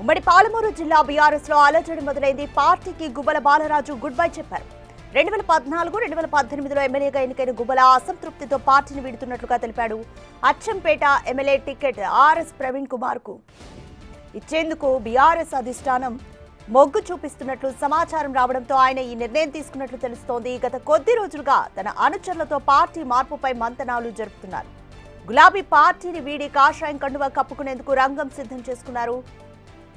ఉమ్మడి పాలమూరు జిల్లా బీఆర్ఎస్ లో అలజడి మొదలైంది. పార్టీకి గుబ్బల బాలరాజు గుడ్ బై చెప్పారు. 2014-2018లో ఎమ్మెల్యేగా ఎన్నికైన గుబ్బల అసంతృప్తితో పార్టీని వీడుతున్నట్లుగా తెలిపాడు. Achampet MLA ticket RS Praveen Kumar కు ఇచ్చేందుకు బీఆర్ఎస్ అధిష్టానం మొగ్గు చూపిస్తున్నట్లు సమాచారం రావడంతో ఆయన ఈ నిర్ణయం తీసుకున్నట్లు తెలుస్తోంది. గత కొద్ది రోజులుగా తన అనుచరులతో పార్టీ మార్పుపై మంతనాలు జరుపుతున్నారు. గులాబీ పార్టీని వీడి కాషాయం కండువా కప్పుకునేందుకు రంగం సిద్ధం చేసుకున్నారు.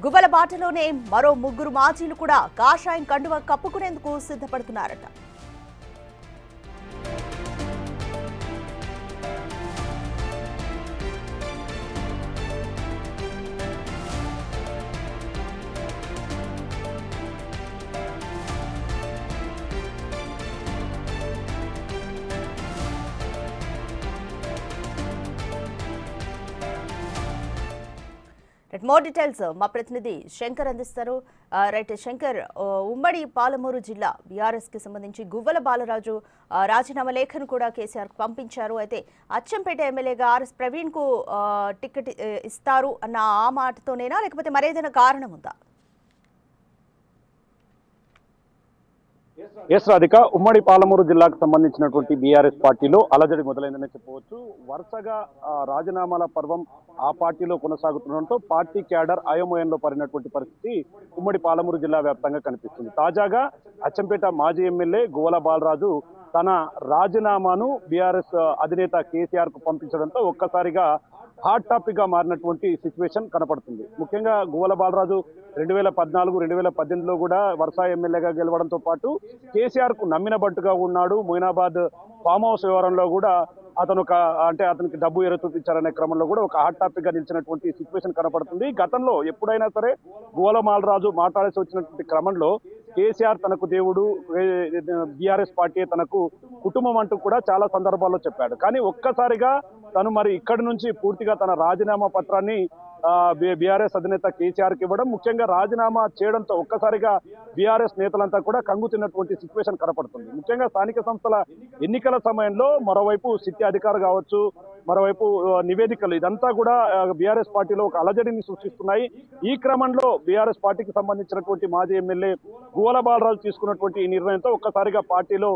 గుబ్బల బాటలోనే మరో ముగ్గురు మాజీలు కూడా కాషాయం కండువా కప్పుకునేందుకు సిద్ధపడుతున్నారట. మోర్ డీటెయిల్స్ మా ప్రతినిధి శంకర్ అందిస్తారు. రైట్ శంకర్, ఉమ్మడి పాలమూరు జిల్లా బీఆర్ఎస్ కి సంబంధించి గువ్వల బాలరాజు రాజీనామా లేఖను కూడా కేసీఆర్ పంపించారు. అయితే అచ్చంపేట ఎమ్మెల్యేగా ఆర్ఎస్ ప్రవీణ్ కు టికెట్ ఇస్తారు అన్న ఆ మాటతోనేనా, లేకపోతే మరేదైనా కారణం ఉందా? ఎస్ రాధిక, ఉమ్మడి పాలమూరు జిల్లాకు సంబంధించినటువంటి బీఆర్ఎస్ పార్టీలో అలజడి మొదలైందని చెప్పవచ్చు. వరుసగా రాజీనామాల పర్వం ఆ పార్టీలో కొనసాగుతుండటంతో పార్టీ క్యాడర్ అయోమయంలో పడినటువంటి పరిస్థితి ఉమ్మడి పాలమూరు జిల్లా వ్యాప్తంగా కనిపిస్తుంది. తాజాగా అచ్చంపేట మాజీ ఎమ్మెల్యే గువ్వల బాలరాజు తన రాజీనామాను బీఆర్ఎస్ అధినేత కేసీఆర్ కు పంపించడంతో ఒక్కసారిగా హాట్ టాపిక్ గా మారినటువంటి సిచ్యువేషన్ కనపడుతుంది. ముఖ్యంగా గువ్వల బాలరాజు 2014-2018లో కూడా వరుస ఎమ్మెల్యేగా గెలవడంతో పాటు కేసీఆర్ కు నమ్మిన బట్టుగా ఉన్నాడు. మొయినాబాద్ ఫామ్ హౌస్ వ్యవహారంలో కూడా అతనికి డబ్బు ఎర చూపించారనే క్రమంలో కూడా ఒక హాట్ టాపిక్ గా నిలిచినటువంటి సిచ్యువేషన్ కనపడుతుంది. గతంలో ఎప్పుడైనా సరే గువ్వల బాలరాజు మాట్లాడాల్సి వచ్చినటువంటి క్రమంలో కేసీఆర్ తనకు దేవుడు, బీఆర్ఎస్ పార్టీ తనకు కుటుంబం అంటూ కూడా చాలా సందర్భాల్లో చెప్పాడు. కానీ ఒక్కసారిగా తను మరి ఇక్కడి నుంచి పూర్తిగా తన రాజీనామా పత్రాన్ని బీఆర్ఎస్ అధినేత కేసీఆర్ కి ఇవ్వడం, ముఖ్యంగా రాజీనామా చేయడంతో ఒక్కసారిగా బీఆర్ఎస్ నేతలంతా కూడా కంగుతిన్నటువంటి సిచ్యువేషన్ కనపడుతుంది. ముఖ్యంగా స్థానిక సంస్థల ఎన్నికల సమయంలో మరోవైపు సిట్టి అధికారులు కావచ్చు, మరోవైపు నివేదికలు, ఇదంతా కూడా బీఆర్ఎస్ పార్టీలో ఒక అలజడిని సృష్టిస్తున్నాయి. ఈ క్రమంలో బీఆర్ఎస్ పార్టీకి సంబంధించినటువంటి మాజీ ఎమ్మెల్యే గువ్వల బాలరాజు తీసుకున్నటువంటి ఈ నిర్ణయంతో ఒక్కసారిగా పార్టీలో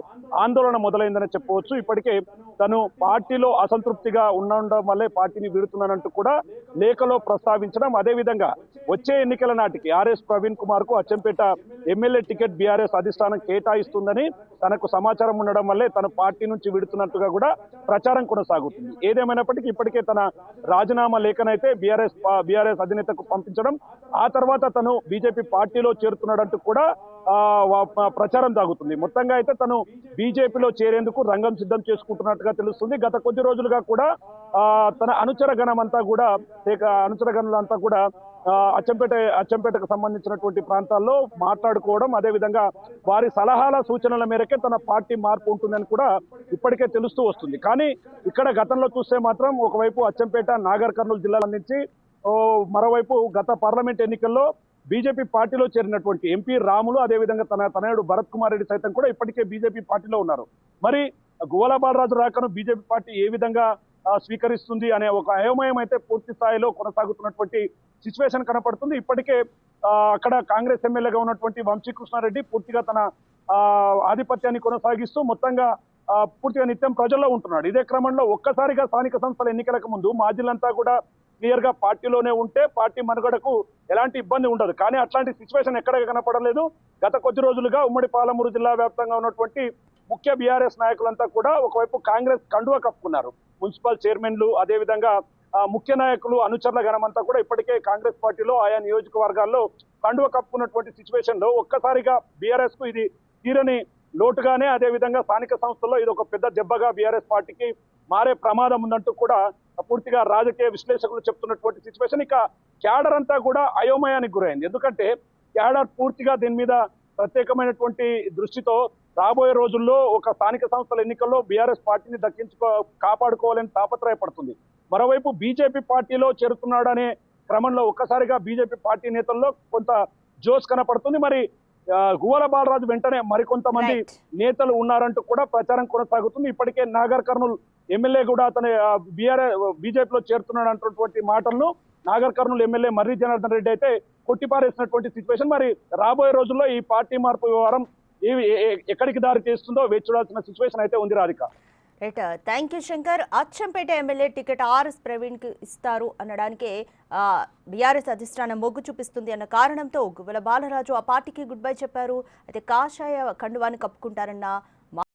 ఆందోళన మొదలైందని చెప్పవచ్చు. ఇప్పటికే తను పార్టీలో అసంతృప్తిగా ఉండడం వల్లే పార్టీని వీడుతున్నానంటూ కూడా లేఖలో ప్రస్తావించడం, అదేవిధంగా వచ్చే ఎన్నికల నాటికి ఆర్ఎస్ ప్రవీణ్ కుమార్ కు అచ్చంపేట ఎమ్మెల్యే టికెట్ బీఆర్ఎస్ అధిష్టానం కేటాయిస్తుందని తనకు సమాచారం ఉండడం వల్లే తన పార్టీ నుంచి విడుతున్నట్టుగా కూడా ప్రచారం కొనసాగుతుంది. ఏదేమైనప్పటికీ ఇప్పటికే తన రాజీనామా లేఖనైతే బీఆర్ఎస్ అధినేతకు పంపించడం, ఆ తర్వాత తను బీజేపీ పార్టీలో చేరుతున్నాడంటూ కూడా ప్రచారం సాగుతుంది. మొత్తంగా అయితే తను బీజేపీలో చేరేందుకు రంగం సిద్ధం చేసుకుంటున్నట్టుగా తెలుస్తుంది. గత కొద్ది రోజులుగా కూడా తన అనుచర గణమంతా కూడా అచ్చంపేటకు సంబంధించినటువంటి ప్రాంతాల్లో మాట్లాడుకోవడం, అదేవిధంగా వారి సలహాల సూచనల మేరకే తన పార్టీ మార్పు ఉంటుందని కూడా ఇప్పటికే తెలుస్తూ వస్తుంది. కానీ ఇక్కడ గతంలో చూస్తే మాత్రం ఒకవైపు అచ్చంపేట, నాగర్ కర్నూలు జిల్లాల నుంచి, మరోవైపు గత పార్లమెంట్ ఎన్నికల్లో బీజేపీ పార్టీలో చేరినటువంటి ఎంపీ రాములు, అదేవిధంగా తన తనయుడు భరత్ కుమార్ రెడ్డి సైతం కూడా ఇప్పటికే బీజేపీ పార్టీలో ఉన్నారు. మరి గువ్వల బాలరాజు రాకను బీజేపీ పార్టీ ఏ విధంగా స్వీకరిస్తుంది అనే ఒక అయోమయం అయితే పూర్తి స్థాయిలో కొనసాగుతున్నటువంటి సిచ్యువేషన్ కనపడుతుంది. ఇప్పటికే అక్కడ కాంగ్రెస్ ఎమ్మెల్యేగా ఉన్నటువంటి వంశీకృష్ణారెడ్డి పూర్తిగా తన ఆధిపత్యాన్ని కొనసాగిస్తూ మొత్తంగా పూర్తిగా నిత్యం ప్రజల్లో ఉంటున్నాడు. ఇదే క్రమంలో ఒక్కసారిగా స్థానిక సంస్థల ఎన్నికలకు ముందు మాజీలంతా కూడా క్లియర్ గా పార్టీలోనే ఉంటే పార్టీ మనుగడకు ఎలాంటి ఇబ్బంది ఉండదు. కానీ అట్లాంటి సిచ్యువేషన్ ఎక్కడ కనపడలేదు. గత కొద్ది రోజులుగా ఉమ్మడి పాలమూరు జిల్లా వ్యాప్తంగా ఉన్నటువంటి ముఖ్య బీఆర్ఎస్ నాయకులంతా కూడా ఒకవైపు కాంగ్రెస్ కండువా కప్పుకున్నారు. మున్సిపల్ చైర్మన్లు, అదేవిధంగా ముఖ్య నాయకులు, అనుచరుల గణమంతా కూడా ఇప్పటికే కాంగ్రెస్ పార్టీలో ఆయా నియోజకవర్గాల్లో కండువా కప్పుకున్నటువంటి సిచ్యువేషన్ లో ఒక్కసారిగా బీఆర్ఎస్ కు ఇది తీరని లోటుగానే, అదేవిధంగా స్థానిక సంస్థల్లో ఇది ఒక పెద్ద దెబ్బగా బీఆర్ఎస్ పార్టీకి మారే ప్రమాదం ఉందంటూ కూడా పూర్తిగా రాజకీయ విశ్లేషకులు చెప్తున్నటువంటి సిచ్యువేషన్. ఇక క్యాడర్ అంతా కూడా అయోమయానికి గురైంది. ఎందుకంటే క్యాడర్ పూర్తిగా దీని మీద ప్రత్యేకమైనటువంటి దృష్టితో రాబోయే రోజుల్లో ఒక స్థానిక సంస్థల ఎన్నికల్లో బీఆర్ఎస్ పార్టీని కాపాడుకోవాలని తాపత్రయపడుతుంది. మరోవైపు బీజేపీ పార్టీలో చేరుతున్నాడనే క్రమంలో ఒక్కసారిగా బీజేపీ పార్టీ నేతల్లో కొంత జోష్ కనపడుతుంది. మరి గువ్వల బాలరాజు వెంటనే మరికొంతమంది నేతలు ఉన్నారంటూ కూడా ప్రచారం కొనసాగుతుంది. ఇప్పటికే నాగర్ కర్నూలు ఎమ్మెల్యే కూడా అతని బీజేపీలో చేరుతున్నాడు అంటున్నటువంటి మాటలను నాగర్ కర్నూలు ఎమ్మెల్యే మర్రి జనార్దన్ రెడ్డి అయితే కొట్టిపారేసినటువంటి సిచ్యువేషన్. మరి రాబోయే రోజుల్లో ఈ పార్టీ మార్పు వ్యవహారం ఎక్కడికి దారి తీస్తుందో వేచి చూడాల్సిన సిచ్యువేషన్ అయితే ఉంది Radhika. Right, thank you Shankar. Achampet MLA ticket RS ప్రవీణ్కి ఇస్తారు అనడానికి బీఆర్ఎస్ అధిష్టానం మొగ్గు చూపిస్తుంది అన్న కారణంతో గువ్వల బాలరాజు ఆ పార్టీకి గుడ్ బై చెప్పారు. అయితే కాషాయ కండువాన్ని కప్పుకుంటారన్న